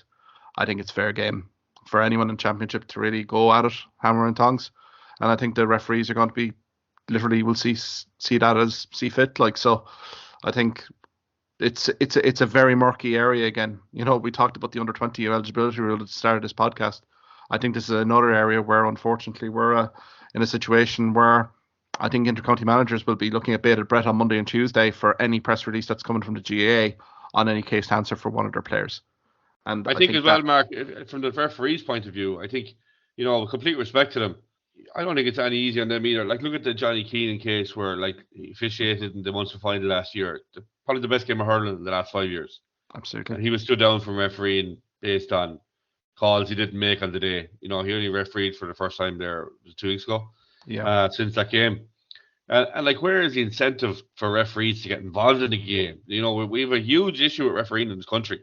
Speaker 1: I think it's fair game for anyone in Championship to really go at it, hammer and tongs. And I think the referees are going to be literally will see that as see fit. Like, so I think it's a very murky area again. You know, we talked about the under 20 eligibility rule at the start of this podcast. I think this is another area where unfortunately we're in a situation where I think intercounty managers will be looking at bated breath on Monday and Tuesday for any press release that's coming from the GAA on any case to answer for one of their players. And
Speaker 2: I think as well, Mark, from the referee's point of view, I think, you know, with complete respect to them, I don't think it's any easy on them either. Like, look at the Johnny Keenan case where, like, he officiated in the Munster final last year. Probably the best game of hurling in the last 5 years.
Speaker 1: Absolutely.
Speaker 2: And he was stood down from refereeing based on calls he didn't make on the day. You know, he only refereed for the first time there 2 weeks ago.
Speaker 1: Yeah.
Speaker 2: Since that game. And like, where is the incentive for referees to get involved in the game? You know, we have a huge issue with refereeing in this country.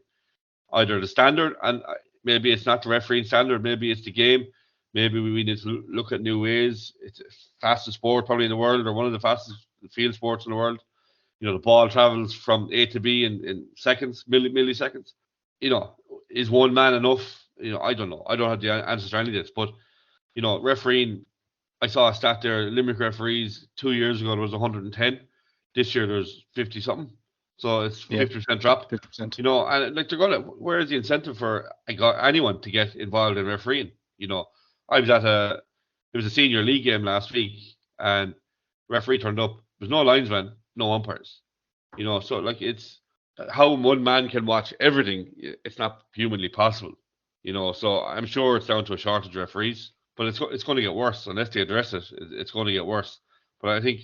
Speaker 2: Either the standard, and maybe it's not the refereeing standard, maybe it's the game. Maybe we need to look at new ways. It's the fastest sport probably in the world, or one of the fastest field sports in the world. You know, the ball travels from A to B in seconds, milliseconds. You know, is one man enough? You know, I don't know. I don't have the answers to any of this. But, you know, refereeing, I saw a stat there. Limerick referees 2 years ago there was 110. This year there's 50 something. So it's 50% drop.
Speaker 1: 50%.
Speaker 2: You know, and like they're gonna. Where is the incentive for anyone to get involved in refereeing? You know, I was at it was a senior league game last week, and referee turned up. There's no linesman, no umpires. You know, so like it's how one man can watch everything. It's not humanly possible. You know, so I'm sure it's down to a shortage of referees. But it's going to get worse unless they address it. It's going to get worse. But I think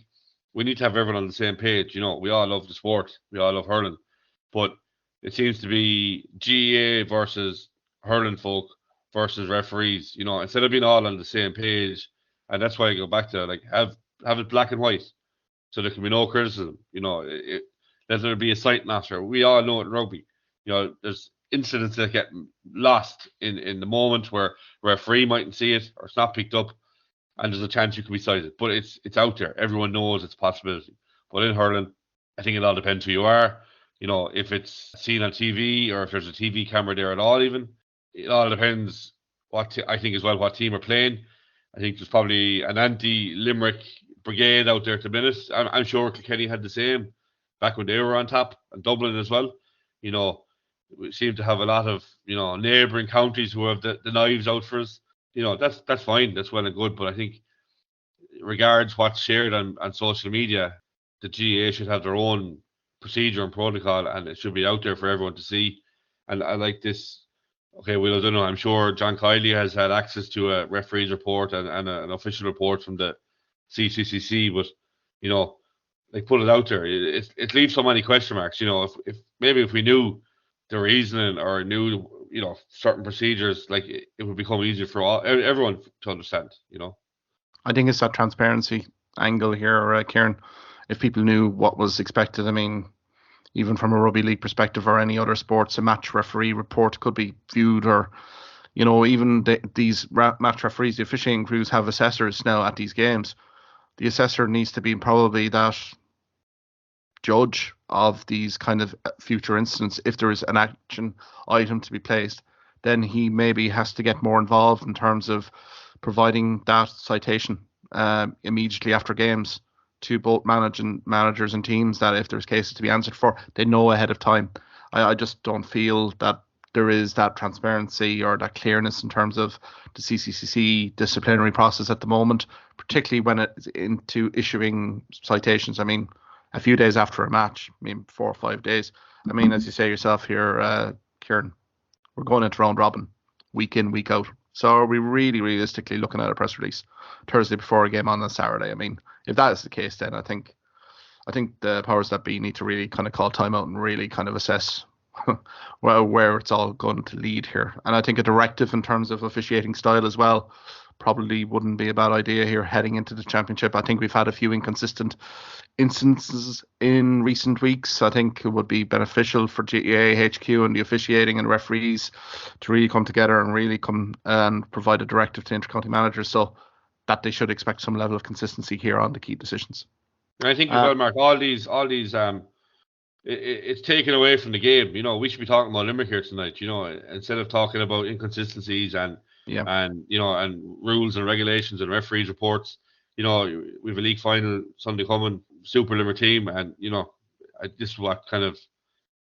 Speaker 2: we need to have everyone on the same page. You know, we all love the sport. We all love hurling. But it seems to be GAA versus hurling folk versus referees. You know, instead of being all on the same page. And that's why I go back to, like, have it black and white so there can be no criticism. You know, let there be a sight master. We all know it in rugby. You know, there's incidents that get lost in the moment where a referee mightn't see it or it's not picked up, and there's a chance you could be cited. But it's out there. Everyone knows it's a possibility. But in hurling, I think it all depends who you are. You know, if it's seen on TV or if there's a TV camera there at all, even it all depends. I think as well what team are playing. I think there's probably an anti-Limerick brigade out there at the minute. I'm sure Kilkenny had the same back when they were on top, and Dublin as well. You know, we seem to have a lot of, you know, neighbouring counties who have the knives out for us. You know, that's fine, that's well and good, but I think regards what's shared on social media, the GAA should have their own procedure and protocol, and it should be out there for everyone to see. And I like this. Okay, well, I don't know. I'm sure John Kiley has had access to a referee's report and an official report from the CCCC, but, you know, like, put it out there. It leaves so many question marks. You know, if we knew the reasoning or knew, you know, certain procedures, like, it would become easier for everyone to understand, you know.
Speaker 1: I think it's that transparency angle here, Kieran. If people knew what was expected, I mean, even from a rugby league perspective or any other sports, a match referee report could be viewed, or, you know, even these match referees, the officiating crews have assessors now at these games. The assessor needs to be probably that judge of these kind of future incidents. If there is an action item to be placed, then he maybe has to get more involved in terms of providing that citation immediately after games to both managers and teams, that if there's cases to be answered for, they know ahead of time. I just don't feel that there is that transparency or that clearness in terms of the CCCC disciplinary process at the moment, particularly when it's into issuing citations. I mean, a few days after a match, I mean, 4 or 5 days. I mean, as you say yourself here, Kieran, we're going into round robin, week in, week out. So are we really realistically looking at a press release Thursday before a game on Saturday? I mean, if that is the case, then I think the powers that be need to really kind of call timeout and really kind of assess where it's all going to lead here. And I think a directive in terms of officiating style as well probably wouldn't be a bad idea here heading into the championship. I think we've had a few inconsistent instances in recent weeks. I think it would be beneficial for GAA HQ and the officiating and referees to really come together and really come and provide a directive to intercounty managers so that they should expect some level of consistency here on the key decisions.
Speaker 2: I think as well, Mark, all these it's taken away from the game. We should be talking about Limerick here tonight. Instead of talking about inconsistencies and rules and regulations and referees reports. We've a league final Sunday coming, super Limerick team, and this is what kind of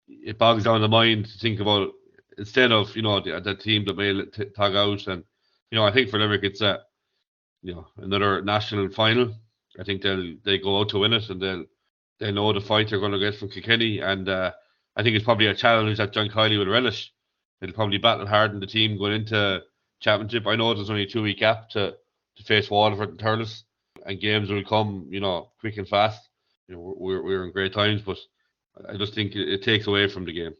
Speaker 2: it bogs down the mind to think about instead of the team that may tag out. And I think for Limerick it's another national final. I think they go out to win it, and they know the fight they're going to get from Kilkenny, and I think it's probably a challenge that John Kiley will relish. He'll probably battle hard in the team going into championship. I know there's only a 2-week gap to face Waterford and Thurles, and games will come, quick and fast. We're in great times, but I just think it takes away from the game.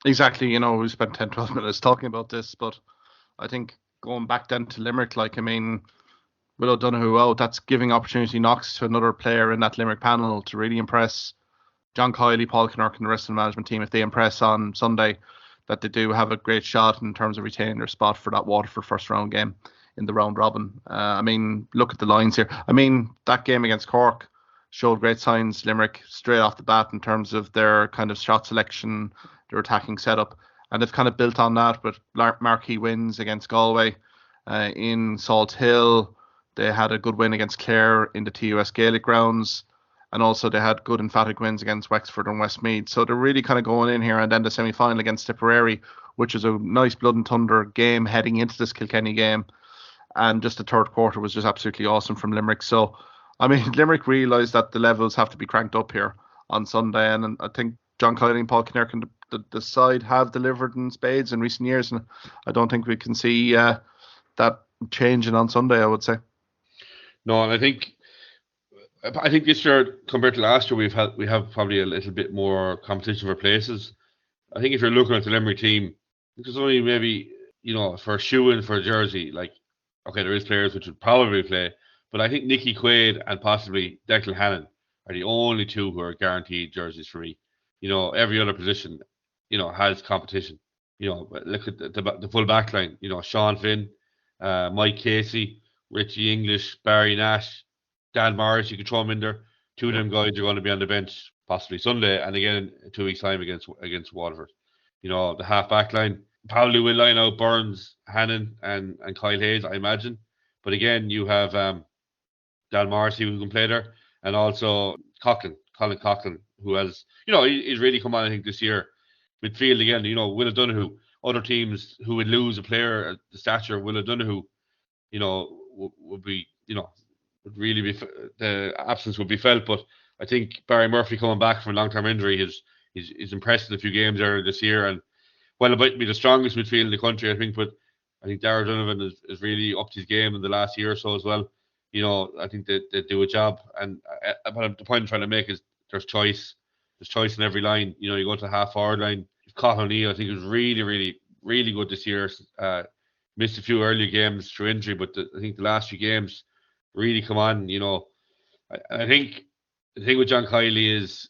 Speaker 1: Exactly. We spent 10-12 minutes talking about this, but I think going back then to Limerick, Will O'Donoghue, that's giving opportunity knocks to another player in that Limerick panel to really impress John Kiley, Paul Kinnerk and the rest of the management team. If they impress on Sunday, that they do have a great shot in terms of retaining their spot for that Waterford first round game in the round robin. Look at the lines here. That game against Cork showed great signs, Limerick, straight off the bat in terms of their kind of shot selection, their attacking setup. And they've kind of built on that with marquee wins against Galway, in Salt Hill. They had a good win against Clare in the TUS Gaelic grounds. And also they had good emphatic wins against Wexford and Westmeath. So they're really kind of going in here. And then the semi-final against Tipperary, which is a nice blood and thunder game heading into this Kilkenny game. And just the third quarter was just absolutely awesome from Limerick. So, Limerick realised that the levels have to be cranked up here on Sunday. And I think John Kiley and Paul Kinnerk and the side have delivered in spades in recent years. And I don't think we can see that changing on Sunday, I would say.
Speaker 2: No, and I think this year compared to last year, we have probably a little bit more competition for places. I think if you're looking at the Limerick team, there's only maybe for a shoe-in for a jersey, there is players which would probably play, but I think Nicky Quaid and possibly Declan Hannon are the only two who are guaranteed jerseys for me. Every other position, has competition. Look at the full back line. Sean Finn, Mike Casey, Richie English, Barry Nash, Dan Morris, you could throw him in there. Two of them guys are going to be on the bench possibly Sunday, and again in 2 weeks' time against Waterford. The half back line probably will line out Burns, Hannon, and Kyle Hayes, I imagine. But again, you have Dan Morrissey who can play there, and also Colin Coughlin, who has he's really come on, I think, this year. Midfield again, Will O'Donoghue. Other teams who would lose a player at the stature of Will O'Donoghue, would be would really be the absence would be felt. But I think Barry Murphy coming back from a long-term injury he's impressed in a few games earlier this year, and it might be the strongest midfield in the country, I think, but I think Darragh Donovan has really upped his game in the last year or so as well. I think they do a job, and the point I'm trying to make is there's choice in every line. You go to the half-forward line. Cathal O'Neill, I think, was really, really, really good this year. Missed a few early games through injury, but I think the last few games really come on. I think the thing with John Kiley is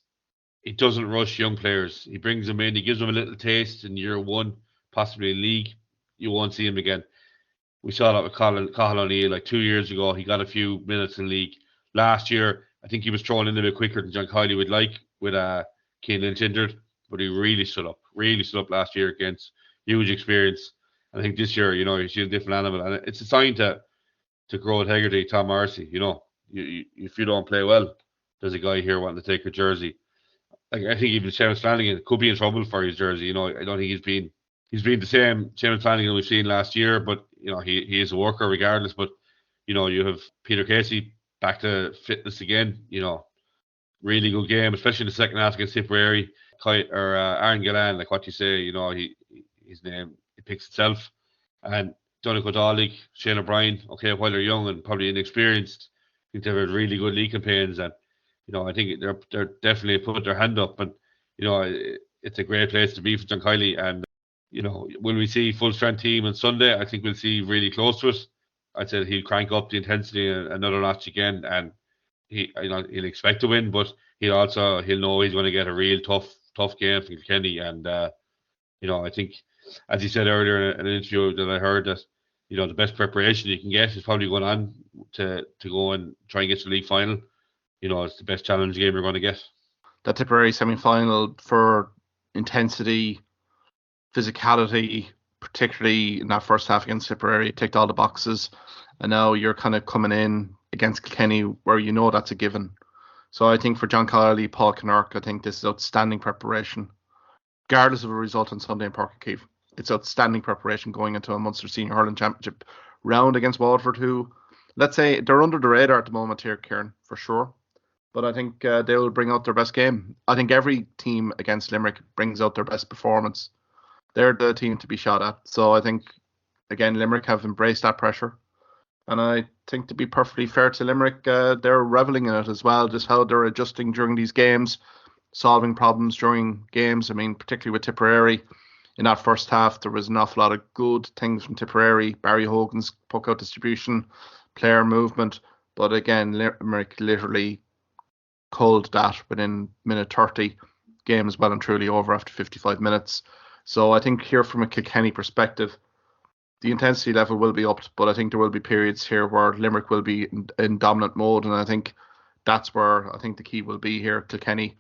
Speaker 2: he doesn't rush young players. He brings them in, he gives them a little taste in year one, possibly in league. You won't see him again. We saw that with Cathal O'Neill 2 years ago. He got a few minutes in league. Last year, I think he was thrown in a bit quicker than John Kiley would like with Cian Lynch injured, but he really stood up last year against huge experience. I think this year, he's a different animal, and it's a sign to grow integrity. Tom Morrissey, if you don't play well, there's a guy here wanting to take your jersey. like I think even Seamus Flanagan could be in trouble for his jersey. I don't think he's been the same Seamus Flanagan we've seen last year, but he is a worker regardless. But you have Peter Casey back to fitness again. Really good game, especially in the second half against Tipperary. Aaron Gillan, like what you say, his name, it picks itself. And Donegal Dálaigh, Shane O'Brien, okay, while they're young and probably inexperienced, I think they've had really good league campaigns, and I think they're definitely put their hand up, and it's a great place to be for John Kiley. And will we see full strength team on Sunday? I think we'll see really close to it. I'd say he'll crank up the intensity another notch again, and he'll expect to win, but he'll know he's going to get a real tough game from Kilkenny. And I think, as he said earlier in an interview that I heard, that the best preparation you can get is probably going on to go and try and get to the league final. It's the best challenge game you're going to get.
Speaker 1: That Tipperary semi-final, for intensity, physicality, particularly in that first half against Tipperary, ticked all the boxes. And now you're kind of coming in against Kilkenny where that's a given. So I think for John Kiley, Paul Kinnerk, I think this is outstanding preparation. Regardless of a result on Sunday in Páirc Uí Chaoimh, it's outstanding preparation going into a Munster Senior Hurling Championship round against Waterford, who, let's say, they're under the radar at the moment here, Kieran, for sure. But I think they will bring out their best game. I think every team against Limerick brings out their best performance. They're the team to be shot at. So I think, again, Limerick have embraced that pressure. And I think, to be perfectly fair to Limerick, they're reveling in it as well, just how they're adjusting during these games, solving problems during games. I mean, particularly with Tipperary, in that first half, there was an awful lot of good things from Tipperary. Barry Hogan's puck-out distribution, player movement. But again, Limerick literally culled that within minute 30. Game is well and truly over after 55 minutes. So I think here, from a Kilkenny perspective, the intensity level will be upped, but I think there will be periods here where Limerick will be in dominant mode, and I think that's where I think the key will be here. Kilkenny,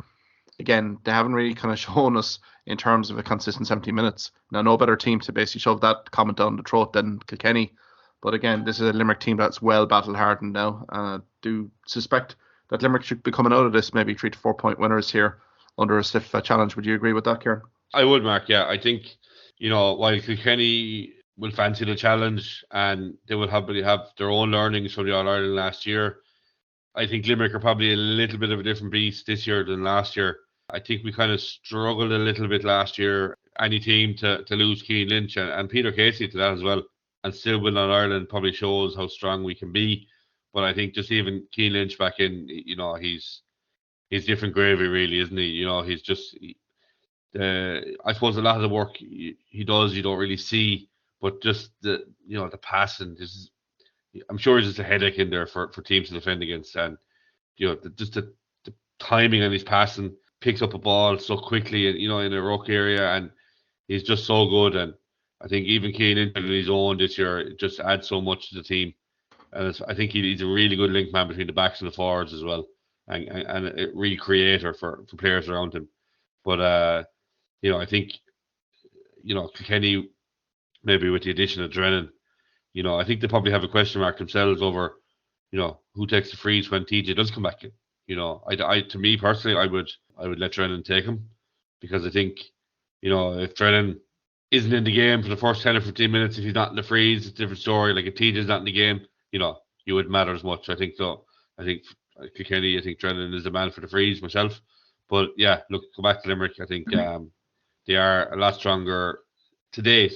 Speaker 1: again, they haven't really kind of shown us in terms of a consistent 70 minutes. Now, no better team to basically shove that comment down the throat than Kilkenny. But again, this is a Limerick team that's well battle-hardened now. I do suspect that Limerick should be coming out of this maybe 3 to 4 point winners here under a stiff challenge. Would you agree with that, Kieran?
Speaker 2: I would, Mark, yeah. I think, while Kilkenny will fancy the challenge and they will probably have their own learnings from the All-Ireland last year, I think Limerick are probably a little bit of a different beast this year than last year. I think we kind of struggled a little bit last year, any team to lose Cian Lynch and Peter Casey to that as well, and still win on Ireland probably shows how strong we can be. But I think just even Cian Lynch back in, he's different gravy, really, isn't he? He's just, I suppose a lot of the work he does you don't really see, but just the passing, I'm sure it's just a headache in there for teams to defend against. And just the timing on his passing, picks up a ball so quickly, and in a ruck area, and he's just so good. And I think even Cian Lynch on his own this year just adds so much to the team. And I think he's a really good link man between the backs and the forwards as well, and a real creator for players around him. But I think Kilkenny, maybe with the addition of Drennan, I think they probably have a question mark themselves over who takes the freeze when TJ does come back in. To me personally, I would let Drennan take him, because I think if Drennan isn't in the game for the first 10 or 15 minutes, if he's not in the freeze, it's a different story. Like if TJ's not in the game, you wouldn't matter as much. I think so. I think Kilkenny, I think Drennan is the man for the freeze myself. But yeah, look, go back to Limerick. I think they are a lot stronger to date.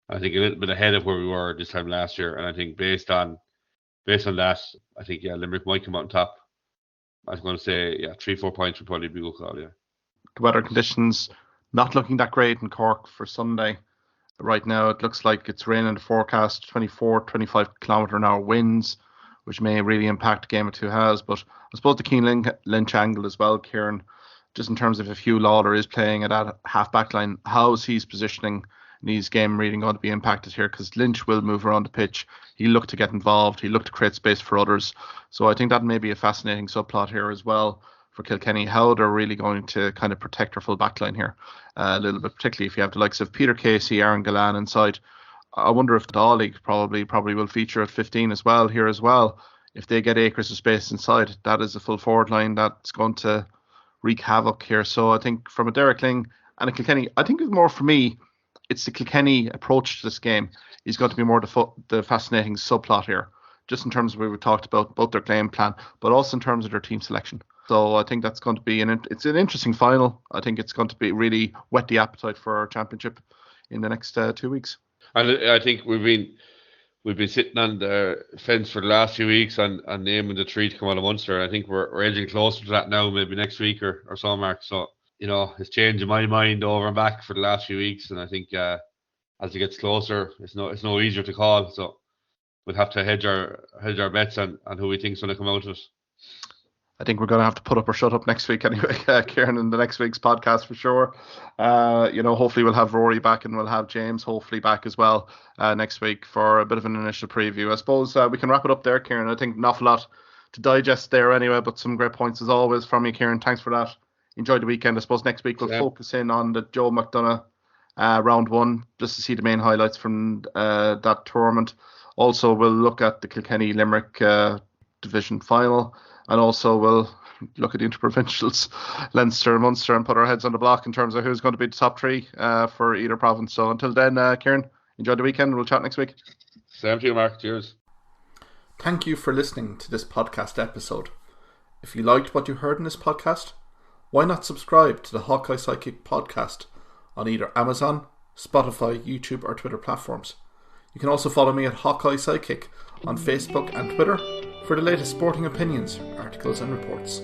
Speaker 2: I think a little bit ahead of where we were this time last year. And I think based on that, I think Limerick might come out on top. I was going to say 3-4 points would probably be a good call. Yeah.
Speaker 1: The weather conditions not looking that great in Cork for Sunday. Right now, it looks like it's raining. The forecast 24-25 kilometre an hour winds, which may really impact the game of two halves. But I suppose the Cian Lynch angle as well, Kieran, just in terms of if Hugh Lawler is playing at that half-back line, how is his positioning in his game reading going to be impacted here? Because Lynch will move around the pitch. He'll look to get involved. He'll look to create space for others. So I think that may be a fascinating subplot here as well for Kilkenny, how they're really going to kind of protect their full back line here a little bit, particularly if you have the likes of Peter Casey, Aaron Gillan inside. I wonder if the Dálaigh probably will feature at 15 as well here as well. If they get acres of space inside, that is a full forward line that's going to wreak havoc here. So I think from a Derek Ling and a Kilkenny, I think it's more for me, it's the Kilkenny approach to this game is going to be more the fascinating subplot here, just in terms of what we talked about, both their game plan, but also in terms of their team selection. So I think that's going to be it's an interesting final. I think it's going to be really whet the appetite for our championship in the next 2 weeks.
Speaker 2: And I think we've been sitting on the fence for the last few weeks on naming the three to come out of Munster. I think we're edging closer to that now, maybe next week or so, Mark. So, it's changing my mind over and back for the last few weeks. And I think as it gets closer, it's no easier to call. So we'll have to hedge our bets on who we think's going to come out of it.
Speaker 1: I think we're going to have to put up or shut up next week anyway, Kieran, in the next week's podcast for sure. Hopefully we'll have Rory back and we'll have James hopefully back as well next week for a bit of an initial preview. I suppose we can wrap it up there, Kieran. I think an awful lot to digest there anyway, but some great points as always from you, Kieran. Thanks for that. Enjoy the weekend. I suppose next week we'll focus in on the Joe McDonagh round 1, just to see the main highlights from that tournament. Also, we'll look at the Kilkenny Limerick division final. And also we'll look at the interprovincials, Leinster and Munster, and put our heads on the block in terms of who's going to be the top 3 for either province. So until then, Kieran, enjoy the weekend. We'll chat next week.
Speaker 2: Same to you, Mark. Cheers.
Speaker 1: Thank you for listening to this podcast episode. If you liked what you heard in this podcast, why not subscribe to the Hawkeye Sidekick podcast on either Amazon, Spotify, YouTube or Twitter platforms. You can also follow me at Hawkeye Sidekick on Facebook and Twitter for the latest sporting opinions, articles and reports.